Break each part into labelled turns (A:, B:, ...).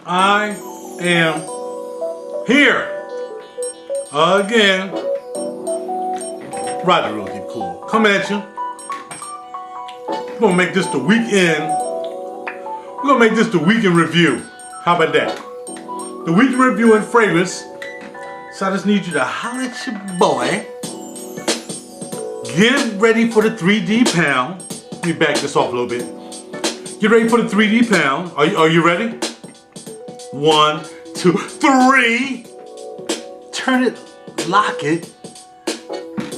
A: I am here again. Roger, real keep cool. Coming at you. We're gonna make this the weekend. We're gonna make this the weekend review. How about that? The weekend review and fragrance. So I just need you to holler at your boy. Get ready for the 3D pound. Let me back this off a little bit. Get ready for the 3D pound. Are you ready? 1, 2, 3. Turn it, lock it,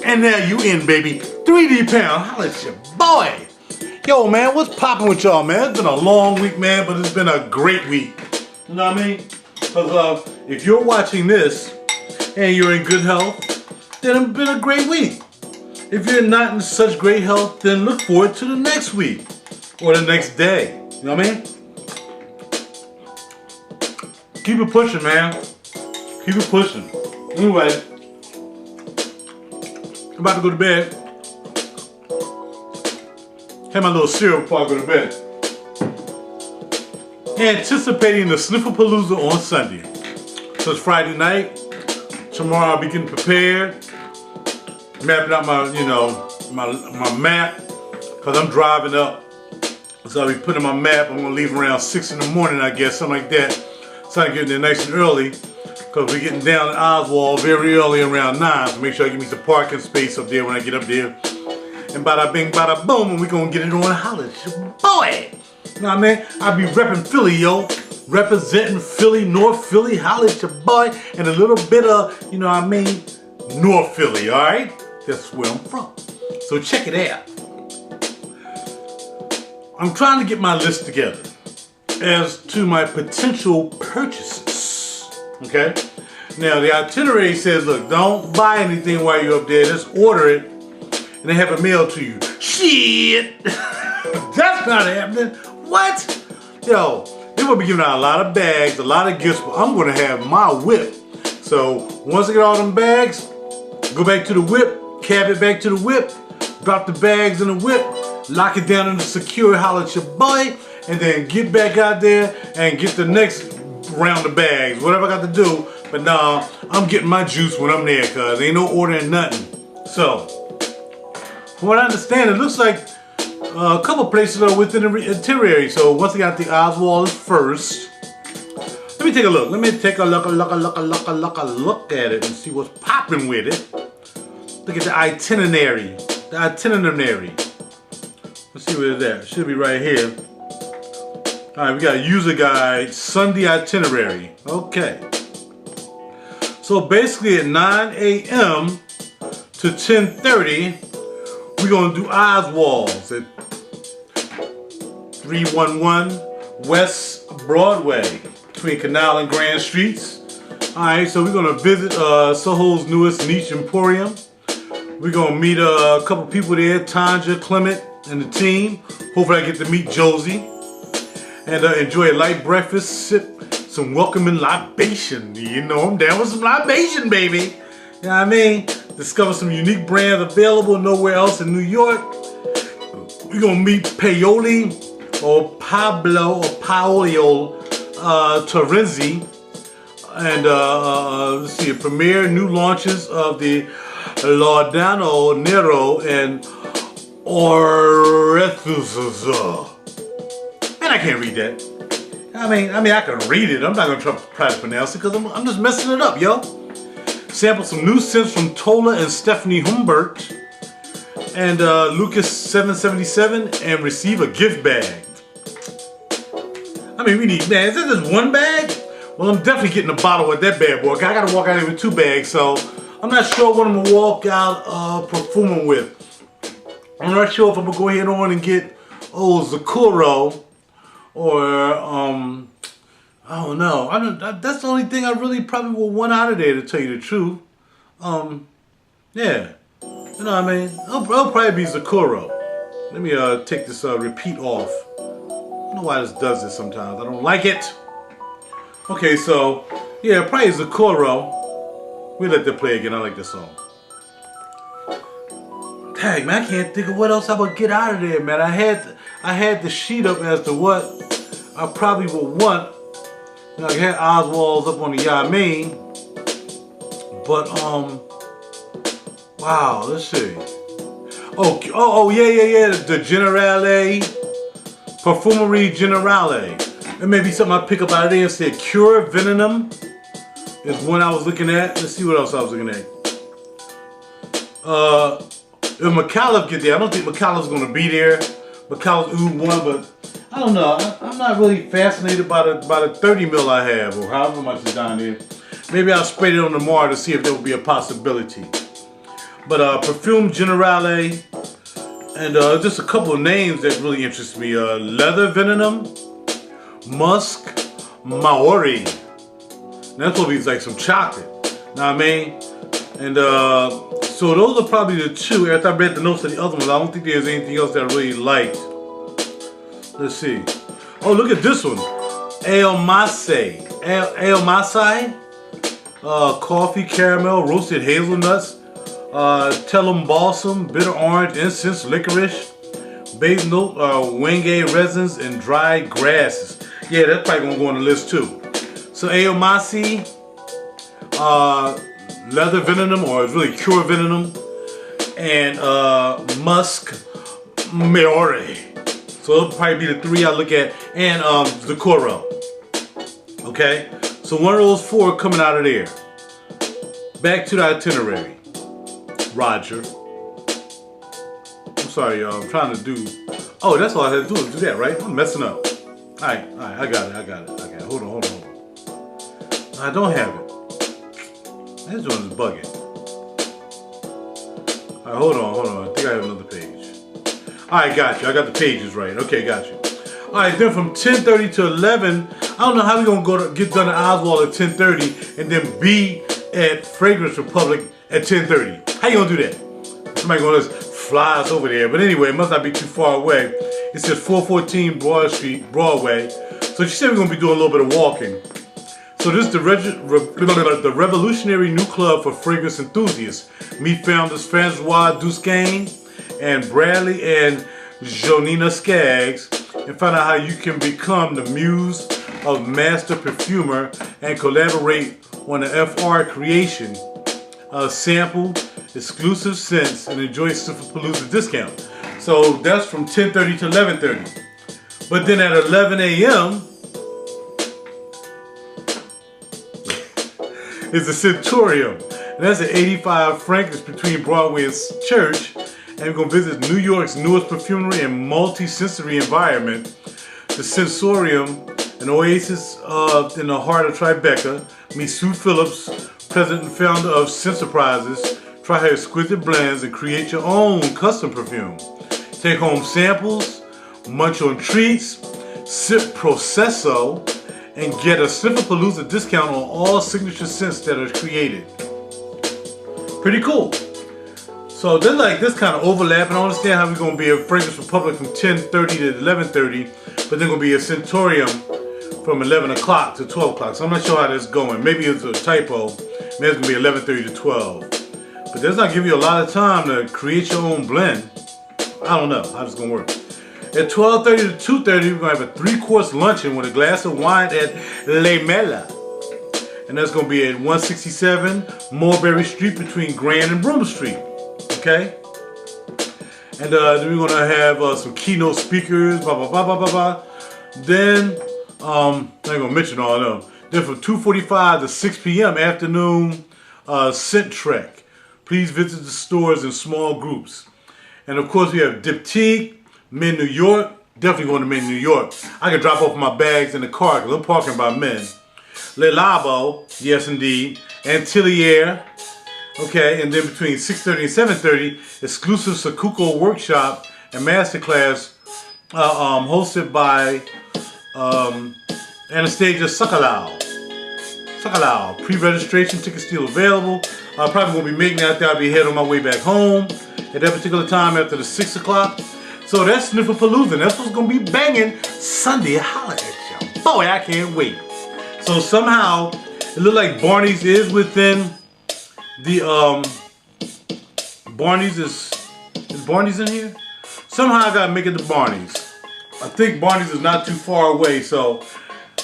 A: and there you in, baby. 3D pound. Holla at your boy. Yo, man, what's popping with y'all, man? It's been a long week, man, but it's been a great week. You know what I mean? Because if you're watching this and you're in good health, then it's been a great week. If you're not in such great health, then look forward to the next week or the next day. You know what I mean? Keep it pushing, man. Keep it pushing. Anyway, I'm about to go to bed. Have my little cereal before I go to bed. Anticipating the Sniffer Palooza on Sunday. So it's Friday night. Tomorrow I'll be getting prepared. Mapping out my, my map. Because I'm driving up. So I'll be putting my map. I'm going to leave around 6 in the morning, I guess. Something like that. So I'm getting there nice and early. Because we're getting down to Oswald very early around 9. So make sure I give me some parking space up there when I get up there. And bada bing, bada boom, and we're going to get it on holla at your boy. You know what I mean? I'll be repping Philly, yo. Representing Philly, North Philly, holla at your boy. And a little bit of, you know what I mean, North Philly, alright? That's where I'm from. So check it out. I'm trying to get my list together as to my potential purchases. Okay? Now, the itinerary says, look, don't buy anything while you're up there. Just order it, and they have it mailed to you. Shit! That's not happening. What? Yo, they will be giving out a lot of bags, a lot of gifts, but I'm going to have my whip. So, once I get all them bags, go back to the whip, cab it back to the whip, drop the bags in the whip, lock it down in the secure, holla at your boy, and then get back out there and get the next round of bags, whatever I got to do. But nah, I'm getting my juice when I'm there, cause ain't no ordering nothing. So, from what I understand, it looks like a couple places are within the itinerary. So once I got the Oswald first, let me take a look. Let me take a look at it and see what's popping with it. Look at the itinerary. The itinerary. Let's see where it's at. It should be right here. Alright, we got a user guide, Sunday itinerary. Okay. So basically at 9 a.m. to 10:30, we're going to do Oswald's at 311 West Broadway between Canal and Grand Streets. Alright, so we're going to visit Soho's newest niche emporium. We're going to meet a couple people there, Tanja, Clement, and the team. Hopefully I get to meet Josie. And enjoy a light breakfast, sip some welcoming libation. You know, I'm down with some libation, baby. You know what I mean? Discover some unique brands available nowhere else in New York. We're going to meet Paoli or Paolo Torrenzi. And let's see, premiere new launches of the Laudano Nero and Orethuza. Man, I can't read that. I mean, I can read it. I'm not going to try to pronounce it because I'm just messing it up, yo. Sample some new scents from Tola and Stephanie Humbert and Lucas 777 and receive a gift bag. I mean, we need, man, is this just one bag? Well, I'm definitely getting a bottle with that bad boy. I got to walk out here with 2 bags, so I'm not sure what I'm going to walk out perfuming with. I'm not sure if I'm going to go ahead on and get, Zakuro or, I don't know. That's the only thing I really probably will want out of there, to tell you the truth. Yeah. You know what I mean? It'll probably be Zakuro. Let me take this repeat off. I don't know why this does this sometimes. I don't like it. Okay, so, yeah, probably Zakuro. We'll let that play again. I like this song. Dang, man, I can't think of what else I would get out of there, man. I had the sheet up as to what I probably would want You know, I had Oswald's up on the Yamin. But, wow, let's see. Oh, yeah. The Generale, Perfumery Generale. It may be something I pick up out of there and say Cure Venom is one I was looking at. Let's see what else I was looking at. If McAuliffe get there, I don't think McAuliffe's gonna be there. McAuliffe's Oud 1, but I don't know. I'm not really fascinated by the 30 mil I have, or however much is down there. Maybe I'll spray it on tomorrow to see if there will be a possibility. But Perfume Generale, and just a couple of names that really interest me. Leather Venom, Musk, Maori. And that's gonna be like some chocolate. Know what I mean? And so those are probably the two. After I read the notes of the other ones, I don't think there's anything else that I really liked. Let's see. Oh, look at this one. Ale Masai. Coffee, caramel, roasted hazelnuts, Tellum balsam, bitter orange, incense, licorice, base note, wenge resins, and dried grasses. Yeah, that's probably gonna go on the list too. So Aomasi, leather venom, or it's really Cure Venom, and Musk Maori. So it'll probably be the three I look at, and Zocoro. Okay, so one of those four coming out of there. Back to the itinerary. Roger. I'm sorry, y'all. I'm trying to do. Oh, that's all I had to do is do that, right? I'm messing up. All right, I got it. Hold on. I don't have it. This one is bugging. All right, hold on. I think I have another page. All right, got you. I got the pages right. Okay, got you. All right, then from 10:30 to 11, I don't know how we're gonna get done at Oswald at 10:30 and then be at Fragrance Republic at 10:30. How you gonna do that? Somebody gonna just fly us over there. But anyway, it must not be too far away. It says 414 Broad Street, Broadway. So she said we're gonna be doing a little bit of walking. So this is the revolutionary new club for fragrance enthusiasts. Meet founders Francois Duscain and Bradley and Jonina Skaggs, and find out how you can become the muse of master perfumer and collaborate on the FR creation, sample exclusive scents, and enjoy Sniffapolooza discount. So that's from 10:30 to 11:30. But then at 11 a.m. is the Centurium. And that's at 85 Franklin between Broadway and Church. And we're going to visit New York's newest perfumery and multi-sensory environment, the Sensorium, an oasis in the heart of Tribeca. Meet Sue Phillips, president and founder of Sensurprises. Try her exquisite blends and create your own custom perfume. Take home samples, munch on treats, sip Processo, and get a Sniffapolooza discount on all signature scents that are created. Pretty cool. So they're like this kind of overlap, and I understand how we're going to be at Fragrance Republic from 10:30 to 11:30, but they're going to be at Centurium from 11 o'clock to 12 o'clock. So I'm not sure how that's going. Maybe it's a typo. Maybe it's going to be 11:30 to 12. But that's not giving you a lot of time to create your own blend. I don't know how it's going to work. At 12:30 to 2:30, we're going to have a 3-course luncheon with a glass of wine at Le Mela. And that's going to be at 167 Mulberry Street between Grand and Broome Street. Okay? And then we're going to have some keynote speakers, blah, blah, blah, blah, blah, blah. Then, I ain't going to mention all of them. Then from 2:45 to 6 p.m. afternoon, scent trek. Please visit the stores in small groups. And of course, we have Diptyque, Men New York. Definitely going to Men New York. I can drop off my bags in the car because I'm parking by Men. Le Labo, yes indeed. Antillier. Okay, and then between 6:30 and 7:30, exclusive Sakuko workshop and masterclass hosted by Anastasia Sakalau. Pre-registration tickets still available. I'm probably going to be making that after I'll be heading on my way back home at that particular time after the 6 o'clock. So that's Sniffapolooza. That's what's going to be banging Sunday. Holla at y'all. Boy, I can't wait. So somehow, it looks like Barney's is within the, Barney's is Barney's in here? Somehow I got to make it to Barney's. I think Barney's is not too far away, so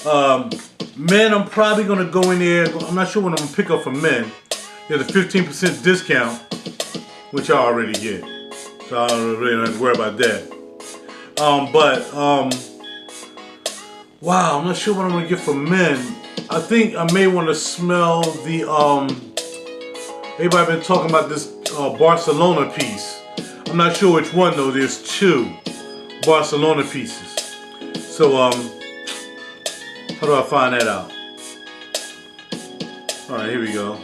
A: Men, I'm probably gonna go in there. I'm not sure what I'm gonna pick up for men. There's a 15% discount, which I already get, so I don't really have to worry about that. Wow, I'm not sure what I'm gonna get for men. I think I may want to smell the everybody been talking about this Barcelona piece. I'm not sure which one though. There's 2 Barcelona pieces. So how do I find that out? All right, here we go.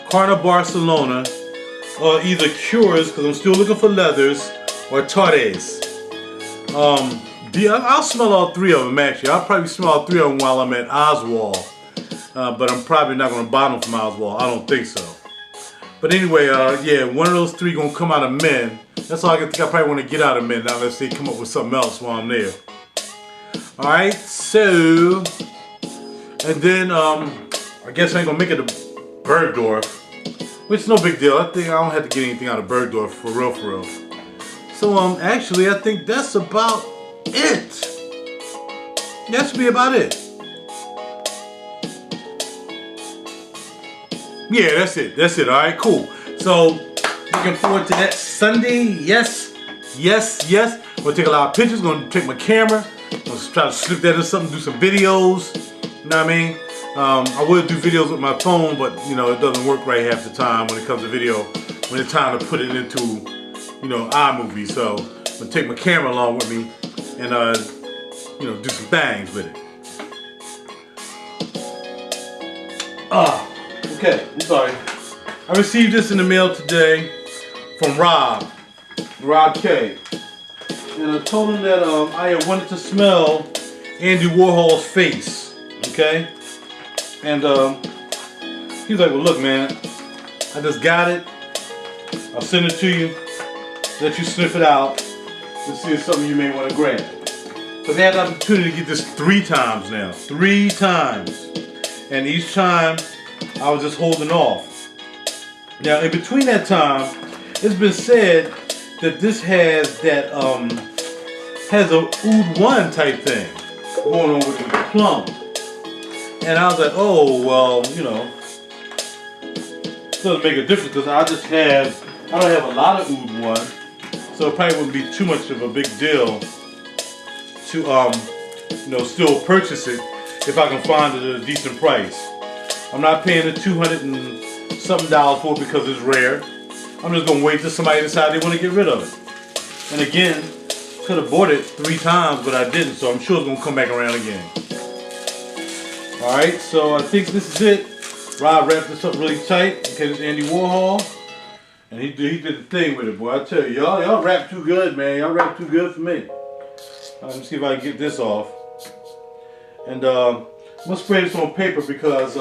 A: Carta Barcelona, or either Cures, because I'm still looking for leathers, or Torres. I'll smell all 3 of them actually. I'll probably smell all 3 of them while I'm at Oswald. But I'm probably not going to buy them from Oswald. I don't think so. But anyway, yeah, one of those 3 going to come out of men. That's all I think I probably want to get out of men now, unless they come up with something else while I'm there. Alright, so, and then I guess I ain't going to make it to Bergdorf, which is no big deal. I think I don't have to get anything out of Bergdorf for real, for real. So actually I think that's about it. That should be about it. Yeah, that's it. That's it. All right, cool. So looking forward to that Sunday. Yes, yes, yes. I'm gonna take a lot of pictures. Gonna take my camera. I'm gonna try to slip that in something. Do some videos. You know what I mean? I would do videos with my phone, but you know it doesn't work right half the time when it comes to video. When it's time to put it into, you know, iMovie. So I'm gonna take my camera along with me and you know, do some things with it. Okay, I'm sorry. I received this in the mail today from Rob K. And I told him that I had wanted to smell Andy Warhol's face, okay? And he's like, well look man, I just got it. I'll send it to you, let you sniff it out, and see if it's something you may want to grab. So they had the opportunity to get this 3 times now. 3 times. And each time I was just holding off. Now in between that time, it's been said that this has that has a oud 1 type thing going on with the plum. And I was like, oh well, you know, it doesn't make a difference because I don't have a lot of oud 1, so it probably wouldn't be too much of a big deal to you know, still purchase it if I can find it at a decent price. I'm not paying the $200 and something for it because it's rare. I'm just gonna wait till somebody decides they want to get rid of it. And again, could have bought it 3 times, but I didn't, so I'm sure it's gonna come back around again. Alright, so I think this is it. Rob wrapped this up really tight. Okay, this is Andy Warhol. And he did the thing with it, boy. I tell you, y'all rap too good, man. Y'all rap too good for me. Let me see if I can get this off. And I'm gonna spray this on paper because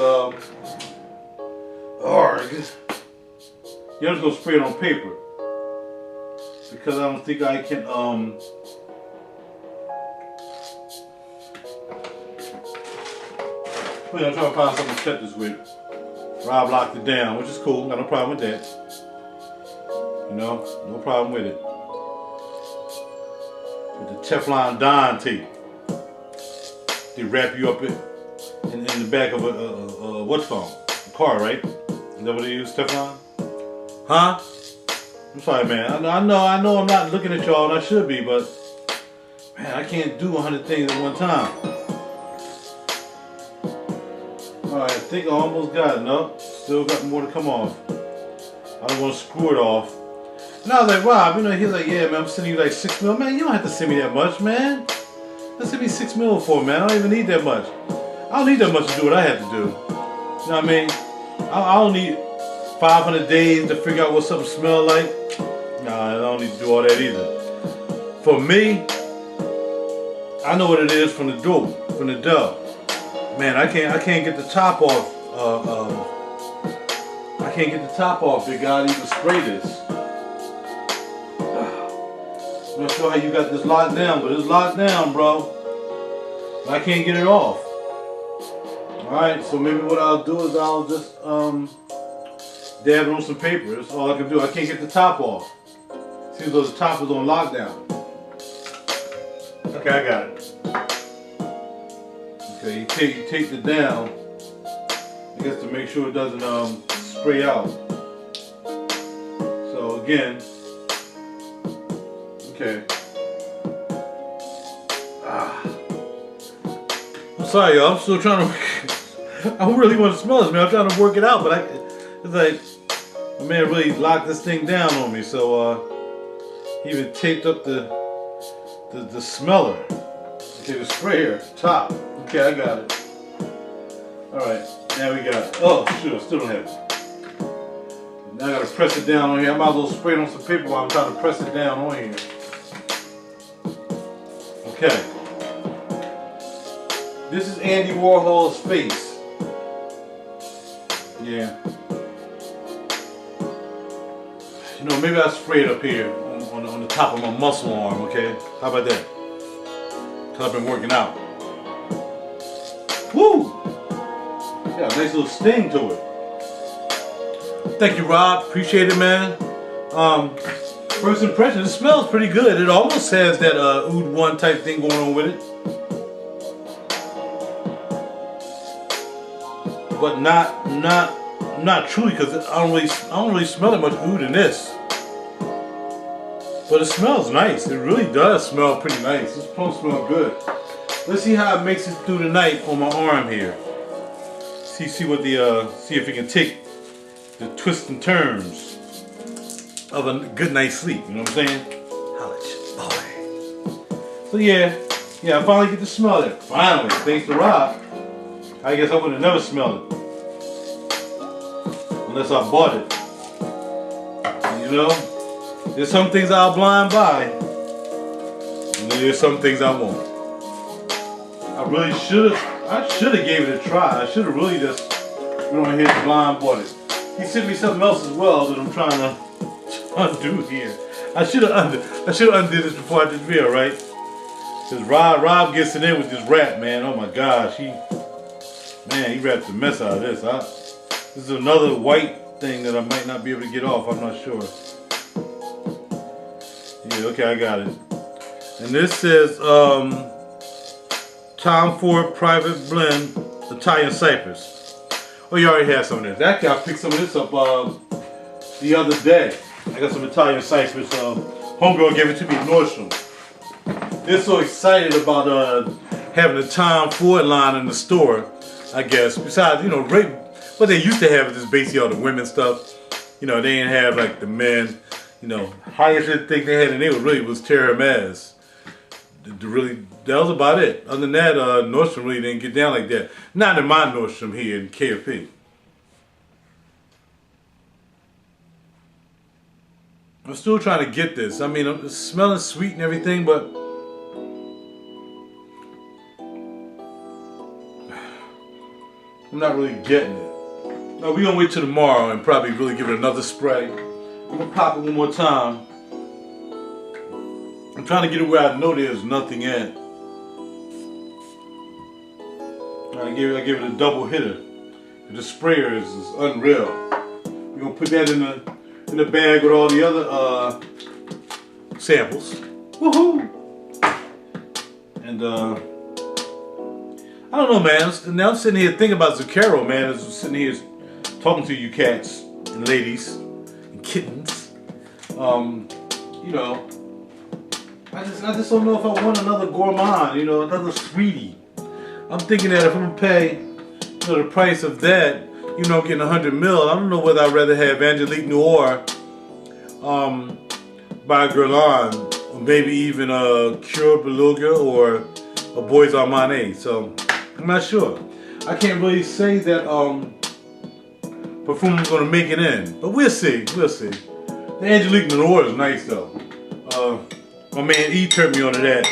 A: you're just gonna spray it on paper because I don't think I can wait, I'm trying to find something to cut this with. Rob locked it down, which is cool. Got no problem with that. You know, no problem with it. With the Teflon Don tape. They wrap you up in the back of a what's called? A car, right? Is that what they use, Teflon? Huh? I'm sorry, man. I know I'm not looking at y'all and I should be, but man, I can't do 100 things at one time. Alright, I think I almost got it. Nope, still got more to come off. I don't want to screw it off. And I was like, Rob, you know, he's like, yeah, man, I'm sending you like 6 mil. Man, you don't have to send me that much, man. Let's send me 6 mil for, man. I don't even need that much. I don't need that much to do what I have to do. You know what I mean? I don't need 500 days to figure out what something smells like. Nah, I don't need to do all that either. For me, I know what it is from the dough, Man, I can't get the top off. I can't get the top off, big guy. I need to spray this. I'm not sure how you got this locked down, but it's locked down, bro. I can't get it off. Alright, so maybe what I'll do is I'll just dab it on some paper. That's all I can do. I can't get the top off. Seems though the top is on lockdown. Okay, I got it. Okay, you take it down, I guess to make sure it doesn't spray out. So again, okay. I'm sorry, y'all. I'm still trying to. I really want to smell this, man. I'm trying to work it out, but it's like my man really locked this thing down on me. So he even taped up the smeller. Okay, the sprayer top. Okay, I got it. All right, now we got it. Oh, shoot, I still don't have it. Now I gotta press it down on here. I might as well spray it on some paper while I'm trying to press it down on here. Okay. This is Andy Warhol's face. Yeah. You know, maybe I'll spray it up here on the top of my muscle arm, okay? How about that? Because I've been working out. Woo! Got a nice little sting to it. Thank you, Rob. Appreciate it, man. First impression, it smells pretty good. It almost has that Oud 1 type thing going on with it. But not truly, because I don't really smell that much oud in this. But it smells nice. It really does smell pretty nice. This plum smells good. Let's see how it makes it through the night on my arm here. See what the see if it can take the twists and turns of a good night's sleep. You know what I'm saying? Boy. So yeah, I finally get to smell it. Finally, thanks to Rob. I guess I would have never smelled it unless I bought it. You know, there's some things I'll blind buy, and there's some things I won't. I should have gave it a try. I should have really just went on ahead and blind bought it. He sent me something else as well that I'm trying to undo here. I should have undid this before I did the video, right? Because Rob gets it in with this rap, man. Oh my gosh, he rapped the mess out of this. This is another white thing that I might not be able to get off. I'm not sure. Yeah, okay, I got it. And this says Tom Ford Private Blend Italian Cypress. Oh, you already had some of this. Actually, I picked some of this up the other day. I got some Italian Cypress. Homegirl gave it to me at Nordstrom. They're so excited about having the Tom Ford line in the store, I guess. Besides, you know, what they used to have is just basically all the women stuff. You know, they didn't have like the men. You know, highest thing they had in there was Terra Hermes. That was about it. Other than that, Nordstrom really didn't get down like that. Not in my Nordstrom here in KFP. I'm still trying to get this. I mean, it's smelling sweet and everything, but I'm not really getting it. No, we're gonna wait till tomorrow and probably really give it another spray. I'm gonna pop it one more time. I'm trying to get it where I know there's nothing at. I give it a double hitter. The sprayer is unreal. We're gonna put that in the bag with all the other samples. Woohoo! And I don't know, man. Now I'm sitting here thinking about Zucchero, man. I'm sitting here talking to you cats and ladies and kittens. You know, I just don't know if I want another gourmand, you know, another sweetie. I'm thinking that if I'm gonna pay, you know, the price of that, you know, getting 100 ml, I don't know whether I'd rather have Angelique Noir by Guerlain, or maybe even a Cure Beluga or a Bois Armani. So I'm not sure. I can't really say that perfume is gonna make it in, but we'll see. We'll see. The Angelique Noir is nice though. My man E turned me onto that.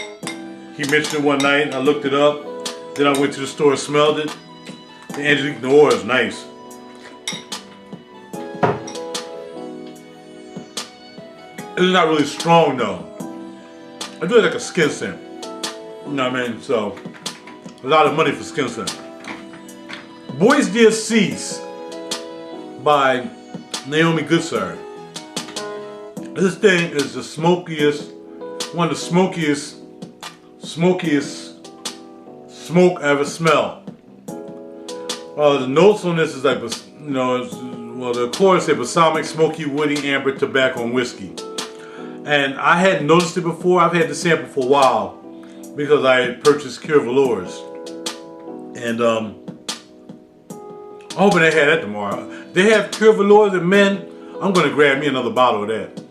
A: He mentioned it one night, and I looked it up. Then I went to the store and smelled it. The Angelique Noir is nice. It's not really strong though. I do it like a skin scent. You know what I mean? So, a lot of money for skin scent. Boys Dear Cease by Naomi Goodsir. This thing is the smokiest, one of the smokiest smoke I ever smelled. The notes on this is like, well, the chorus said balsamic, smoky, woody, amber, tobacco, and whiskey. And I hadn't noticed it before. I've had the sample for a while because I had purchased Cure Velours. And I'm hoping they had that tomorrow. They have Cure Velours and men. I'm going to grab me another bottle of that.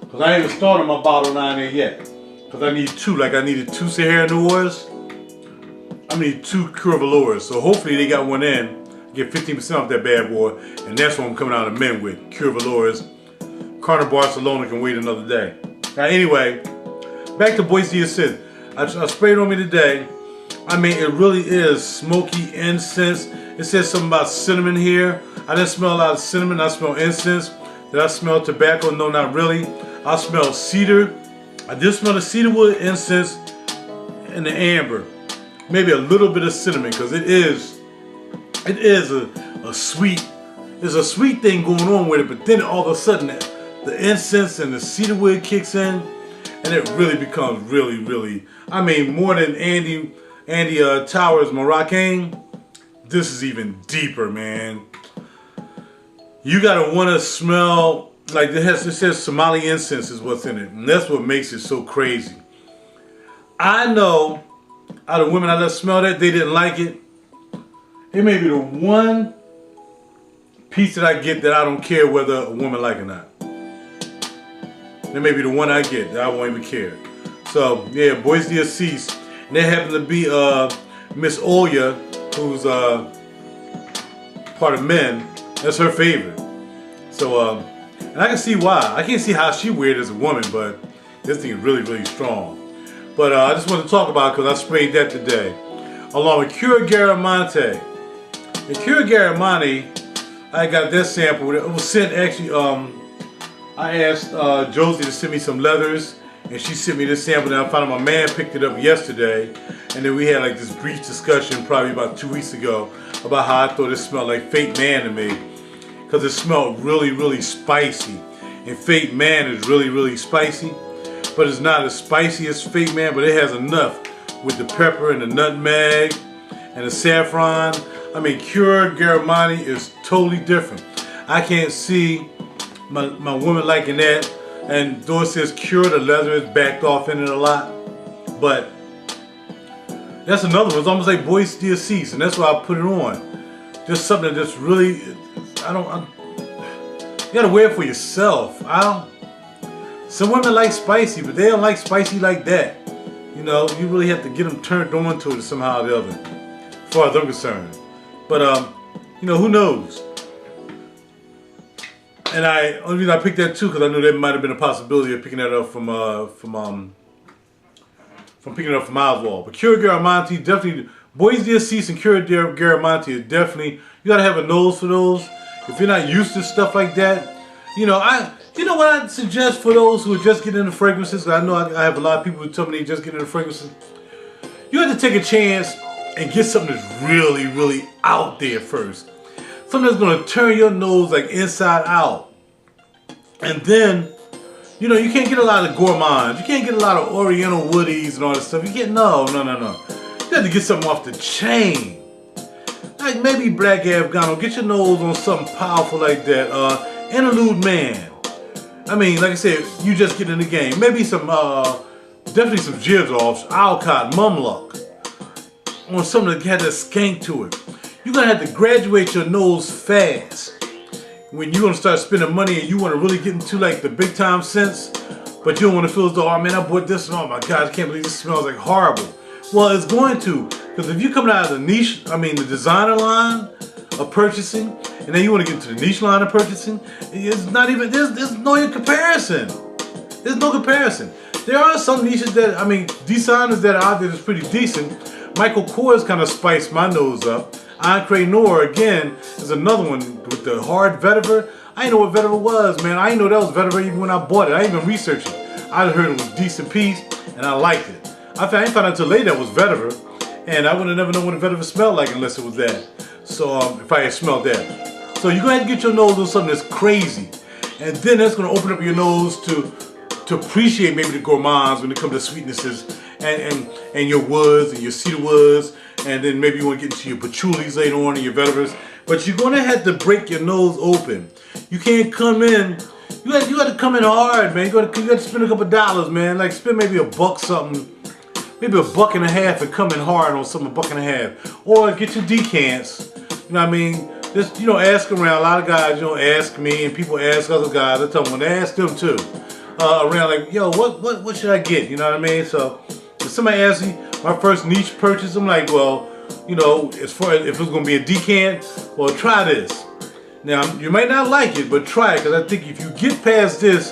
A: Because I ain't even started my bottle down there yet. Because I need two, like I needed 2 Sahara Noirs. I need 2 Cure Velours. So hopefully they got one in. Get 15% off that bad boy. And that's what I'm coming out of men with. Cure Velours. Carter Barcelona can wait another day. Now anyway, back to Boise Assist. I sprayed on me today. I mean, it really is smoky incense. It says something about cinnamon here. I didn't smell a lot of cinnamon. I smell incense. Did I smell tobacco? No, not really. I smell cedar. I did smell the cedarwood, incense, and the amber. Maybe a little bit of cinnamon, because it is a sweet. There's a sweet thing going on with it, but then all of a sudden the incense and the cedarwood kicks in, and it really becomes really. I mean, more than Andy Towers Moroccan. This is even deeper, man. You gotta want to smell like it says Somali incense is what's in it, and that's what makes it so crazy. I know out of women I let smell that, they didn't like it. It may be the one piece that I get that I don't care whether a woman like it or not. That may be the one I get that I won't even care. So yeah, Boise Assist. And there happens to be Miss Oya, who's part of men. That's her favorite. So and I can see why. I can't see how she weird as a woman, but this thing is really strong. But I just want to talk about it because I sprayed that today, along with Cure Garamonte. The Cure Garamonte, I got that sample. It was sent actually. I asked Josie to send me some leathers, and she sent me this sample. And I found out my man picked it up yesterday, and then we had like this brief discussion probably about 2 weeks ago about how I thought it smelled like Fake Man to me, because it smelled really spicy. And Fake Man is really spicy, but it's not as spicy as Fake Man, but it has enough with the pepper and the nutmeg and the saffron. I mean, Cure Garamonte is totally different. I can't see my woman liking that. And though it says Cure, the leather is backed off in it a lot. But that's another one. It's almost like Boise Assist, and that's why I put it on. Just something that's really, you gotta wear it for yourself. Some women like spicy, but they don't like spicy like that. You know, you really have to get them turned on to it somehow or the other, as far as I'm concerned. But you know, who knows? And only reason I picked that too, because I knew there might have been a possibility of picking that up from picking it up from Oswald. But Cure Garamonte, definitely, Boise Assist and Cure Garamonte is definitely, you gotta have a nose for those. If you're not used to stuff like that, you know what I'd suggest for those who are just getting into fragrances. I know I have a lot of people who tell me they just get into fragrances. You have to take a chance and get something that's really out there first. Something that's gonna turn your nose like inside out. And then, you know, you can't get a lot of gourmands. You can't get a lot of Oriental woodies and all that stuff. You get, no. You have to get something off the chain. Like maybe Black Afghano. Get your nose on something powerful like that. Interlude Man. I mean, like I said, you just get in the game. Maybe some, definitely some Girdolfs, Alcott, Mumluck. Or something that had that skank to it. You're gonna have to graduate your nose fast when you're gonna start spending money and you want to really get into like the big time scents, but you don't want to feel as though, oh man, I bought this and oh my god, I can't believe this smells like horrible. Well, it's going to, because if you come out of the niche, I mean the designer line of purchasing, and then you want to get into the niche line of purchasing, it's not even, there's no comparison. There's no comparison. There are some niches that, I mean, designers that are out there that's pretty decent. Michael Kors kind of spiced my nose up. Ancre Noir, again, is another one with the hard vetiver. I didn't know what vetiver was, man. I didn't know that was vetiver even when I bought it. I didn't even research it. I heard it was a decent piece, and I liked it. I didn't find out until later that was vetiver, and I would have never known what a vetiver smelled like unless it was that. So, if I had smelled that. So, you're going to have to get your nose on something that's crazy. And then that's going to open up your nose to appreciate maybe the gourmands when it comes to sweetnesses and your woods and your cedar woods and then maybe you want to get into your patchoulis later on and your veterans. But you're gonna have to break your nose open. You can't come in. You got to come in hard, man. You got to spend a couple dollars, man. Like spend maybe $1 something, maybe $1.50, and come in hard on something $1.50. Or get your decants. You know what I mean? Just ask around. A lot of guys ask me, and people ask other guys. I tell them when they ask them too. Around like, yo, what should I get? You know what I mean? So if somebody asks me my first niche purchase, I'm like, well, as far as if it's gonna be a decant, well, try this. Now you might not like it, but try it, because I think if you get past this,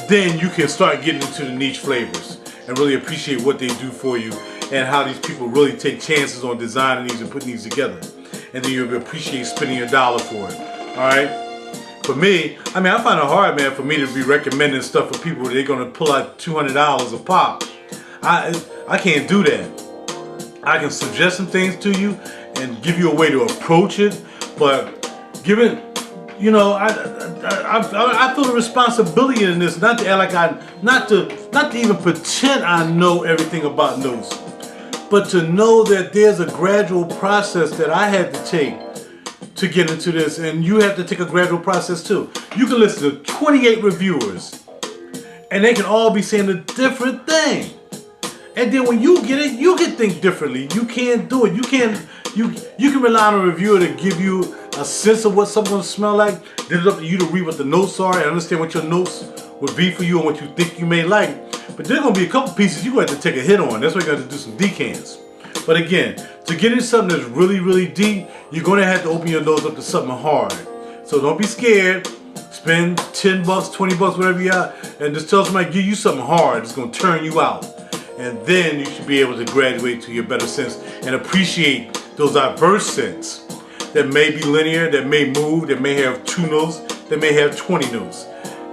A: then you can start getting into the niche flavors and really appreciate what they do for you and how these people really take chances on designing these and putting these together. And then you'll appreciate spending your dollar for it. All right. For me, I mean, I find it hard, man, for me to be recommending stuff for people where they're gonna pull out $200 a pop. I can't do that. I can suggest some things to you and give you a way to approach it, but given, I feel the responsibility in this, not to act like not to even pretend I know everything about notes, but to know that there's a gradual process that I had to take to get into this, and you have to take a gradual process too. You can listen to 28 reviewers, and they can all be saying a different thing. And then when you get it, you can think differently. You can't do it. You can rely on a reviewer to give you a sense of what someone smells like. Then it's up to you to read what the notes are and understand what your notes would be for you and what you think you may like. But there's gonna be a couple pieces you're gonna have to take a hit on. That's why you're gonna have to do some decants. But again, to get into something that's really, really deep, you're gonna have to open your nose up to something hard. So don't be scared. Spend $10, $20, whatever you got, and just tell somebody give you something hard. It's gonna turn you out. And then you should be able to graduate to your better sense and appreciate those diverse scents that may be linear, that may move, that may have 2 notes, that may have 20 notes.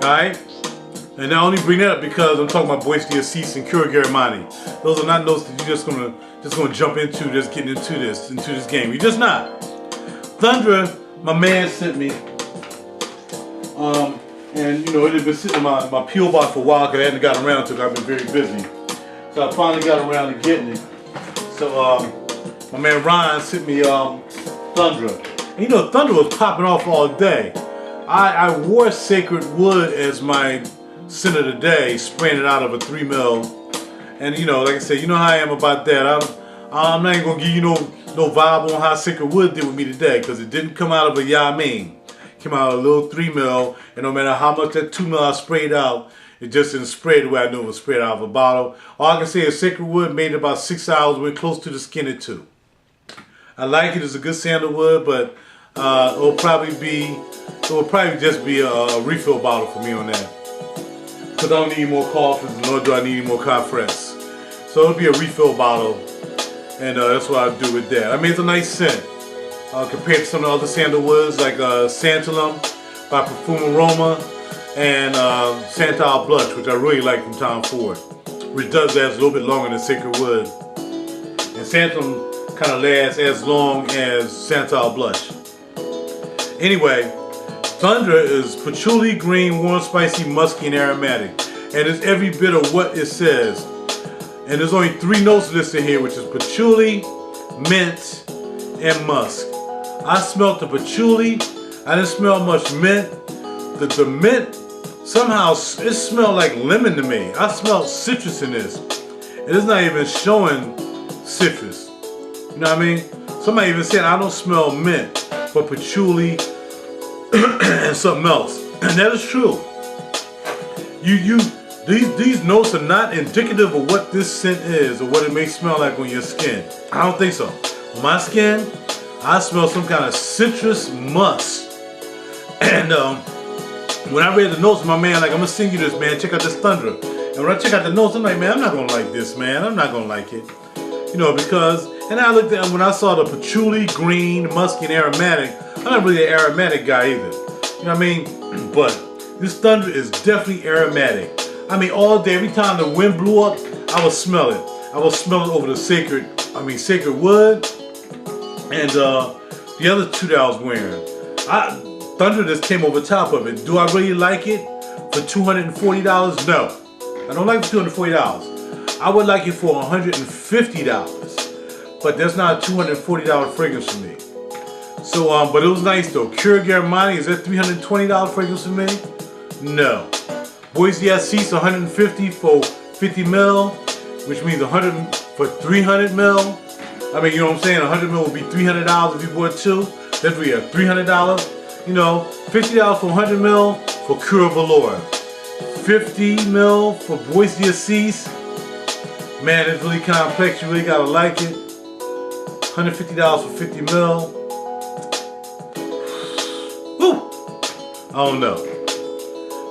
A: Alright? And I only bring that up because I'm talking about Boisty Assis and Kurigari. Those are not notes that you're just gonna jump into, just getting into this game. You're just not. Thundra, my man sent me. And it had been sitting in my P.O. box for a while because I hadn't gotten around to it. I've been very busy. So I finally got around to getting it. So my man Ryan sent me Thundra. And Thundra was popping off all day. I wore Sacred Wood as my scent of the day, spraying it out of a 3 mil. And like I said, you know how I am about that. I'm not even gonna give you no vibe on how Sacred Wood did with me today, because it didn't come out of a Yamin. It came out of a little 3 mil, and no matter how much that 2 mil I sprayed out, it just didn't spray the way I knew it was sprayed out of a bottle. All I can say is Sacred Wood made it about 6 hours, went close to the skin at 2. I like it, it's a good sandalwood, but it will probably just be a refill bottle for me on that. Because I don't need more coffins, nor do I need any more Cafres. So it'll be a refill bottle, and that's what I do with that. I mean, it's a nice scent compared to some of the other sandalwoods like Santalum by Perfume Aroma, and Santal Blush, which I really like from Tom Ford, which does last a little bit longer than Sacred Wood. And Santal kind of lasts as long as Santal Blush. Anyway, Thundra is patchouli, green, warm, spicy, musky, and aromatic. And it's every bit of what it says. And there's only 3 notes listed here, which is patchouli, mint, and musk. I smelled the patchouli. I didn't smell much mint. The mint, somehow it smelled like lemon to me. I smelled citrus in this. And it's not even showing citrus. You know what I mean? Somebody even said I don't smell mint, but patchouli and something else. And that is true. These notes are not indicative of what this scent is or what it may smell like on your skin. I don't think so. On my skin, I smell some kind of citrus musk. And when I read the notes, my man, like, I'm gonna send you this, man, check out this Thundra. And when I check out the notes, I'm like, man, I'm not gonna like this, man. I'm not gonna like it. Because, and I looked at, when I saw the patchouli, green, musky, and aromatic, I'm not really an aromatic guy either. You know what I mean? But this Thundra is definitely aromatic. I mean, all day, every time the wind blew up, I would smell it. I would smell it over the Sacred Wood, and the other 2 that I was wearing. Thundra just came over top of it. Do I really like it for $240? No. I don't like it for $240. I would like it for $150. but that's not a $240 fragrance for me. So, but it was nice though. Keurig Armani, is that $320 fragrance for me? No. Boise Assis, $150 for 50 mil, which means $100 for 300 mil. I mean, you know what I'm saying? 100 mil would be $300 if you bought two. That would be a $300. You know, $50 for 100 mil for Cure Velour. 50 mil for Boise Assis. Man, it's really complex. You really gotta like it. $150 for 50 mil. Woo! I don't know.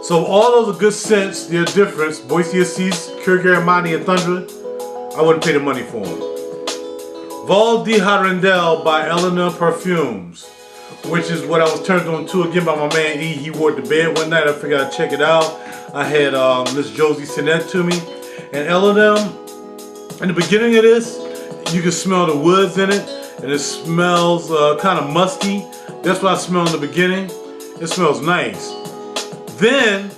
A: So all those are good scents. They're different. Boise Assis, Keurig Armani, and Thunder. I wouldn't pay the money for them. Val de Harendel by Eleanor Perfumes, which is what I was turned on to again by my man E. He wore it to bed one night. I figured I'd check it out. I had Miss Josie send that to me. And Eleanor, in the beginning of this, you can smell the woods in it. And it smells kind of musty. That's what I smell in the beginning. It smells nice. Then,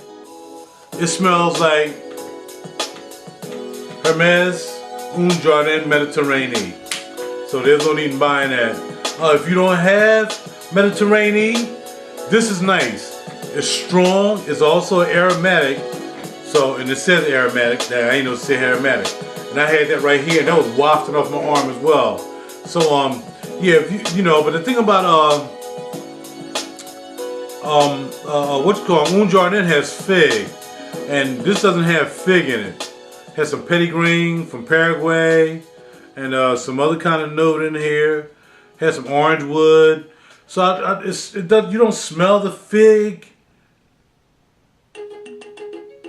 A: it smells like Hermes Un Jardin Mediterranean. So there's no need in buying that. If you don't have Mediterranean, this is nice. It's strong. It's also aromatic. So, and it says aromatic. I ain't no say aromatic. And I had that right here, and that was wafting off my arm as well. So, yeah, if you know, but the thing about what's called Un Jardin has fig, and this doesn't have fig in it. It has some petitgrain from Paraguay, and some other kind of note in here. It has some orange wood. So you don't smell the fig.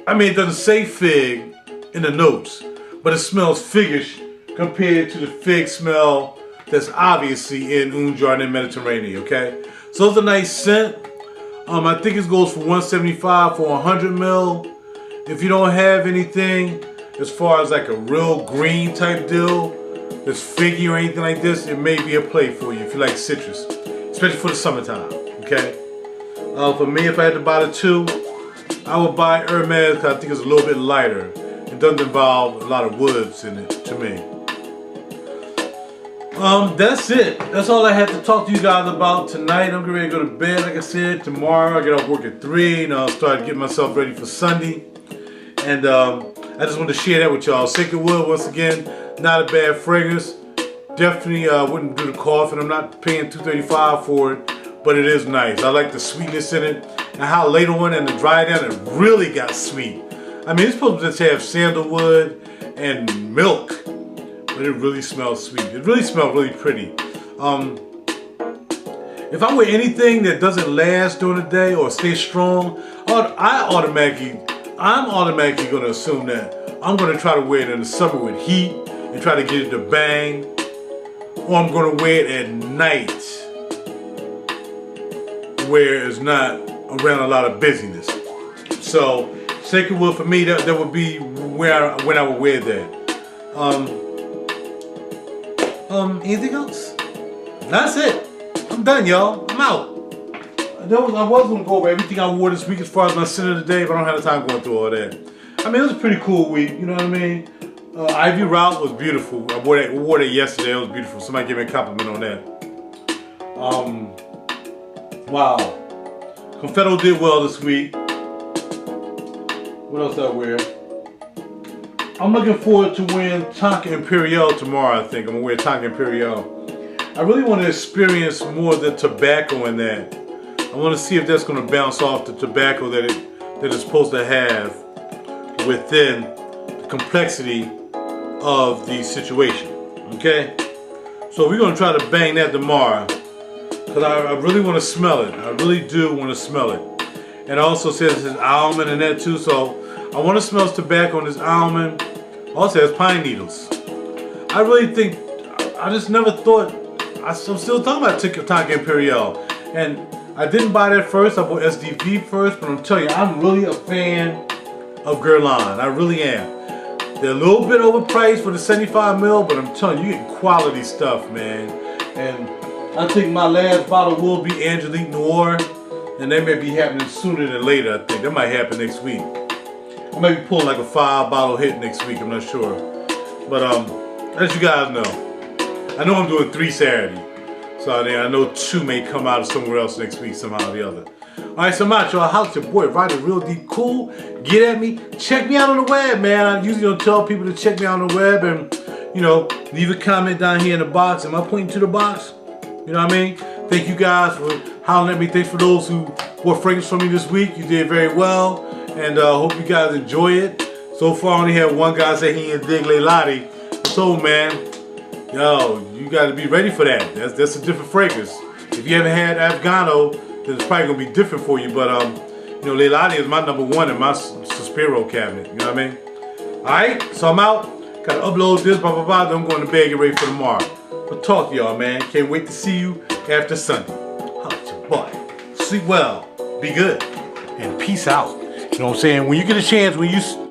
A: I mean, it doesn't say fig in the notes, but it smells figgish compared to the fig smell that's obviously in Un Jardin Mediterranean, okay? So it's a nice scent. I think it goes for $175 for 100 mil. If you don't have anything as far as like a real green type deal that's figgy or anything like this, it may be a play for you if you like citrus, especially for the summertime, okay? For me, if I had to buy the two, I would buy Hermes because I think it's a little bit lighter. It doesn't involve a lot of woods in it to me. That's it. That's all I had to talk to you guys about tonight. I'm getting ready to go to bed, like I said. Tomorrow I get off work at 3 and I'll start getting myself ready for Sunday. And I just wanted to share that with y'all. Sacred Wood, once again, not a bad fragrance. Definitely wouldn't do the coffin. I'm not paying $235 for it, but it is nice. I like the sweetness in it. And how later on in the dry down it really got sweet. I mean, it's supposed to just have sandalwood and milk. But it really smells sweet. It really smells really pretty. If I wear anything that doesn't last during the day or stay strong, I'm automatically going to assume that I'm going to try to wear it in the summer with heat and try to get it to bang. Or I'm going to wear it at night where it's not around a lot of busyness. So, Sacred Wood for me, that would be when I would wear that. Anything else? That's it. I'm done, y'all. I'm out. I was going to go over everything I wore this week as far as my sin of the day, but I don't have the time going through all that. I mean, it was a pretty cool week, you know what I mean? Ivy Route was beautiful. I wore that yesterday. It was beautiful. Somebody gave me a compliment on that. Wow. Confetto did well this week. What else did I wear? I'm looking forward to wearing Tonka Imperial tomorrow, I think. I'm going to wear Tonka Imperial. I really want to experience more of the tobacco in that. I want to see if that's going to bounce off the tobacco that it's supposed to have within the complexity of the situation. Okay? So we're going to try to bang that tomorrow. Because I really want to smell it. I really do want to smell it. And it also says there's almond in that too. So I want to smell tobacco on this almond. Also has pine needles. I really think, I just never thought, I'm still talking about Tonka Imperial. And I didn't buy that first, I bought SDV first, but I'm telling you, I'm really a fan of Guerlain. I really am. They're a little bit overpriced for the 75 mil, but I'm telling you, you get quality stuff, man. And I think my last bottle will be Angelique Noir, and that may be happening sooner than later, I think. That might happen next week. I may be pulling like a 5-bottle hit next week, I'm not sure. But as you guys know, I know I'm doing 3 Saturday. So I know 2 may come out of somewhere else next week, somehow or the other. Alright, so I'm out, y'all. How's your boy, Ryder Real Deep Cool? Get at me. Check me out on the web, man. I usually don't tell people to check me out on the web and, you know, leave a comment down here in the box. Am I pointing to the box? You know what I mean? Thank you guys for hollering at me. Thanks for those who bought fragrance from me this week. You did very well. And hope you guys enjoy it. So far, I only had one guy say he didn't dig Leilani. So, man, yo, you got to be ready for that. That's a different fragrance. If you haven't had Afgano, then it's probably going to be different for you. But, you know, Leilani is my #1 in my Suspiro cabinet. You know what I mean? All right, so I'm out. Got to upload this, blah, blah, blah. Then I'm going to bed, get ready for tomorrow. But talk to y'all, man. Can't wait to see you after Sunday. Holla at your boy. Sleep well. Be good. And peace out. You know what I'm saying? When you get a chance, when you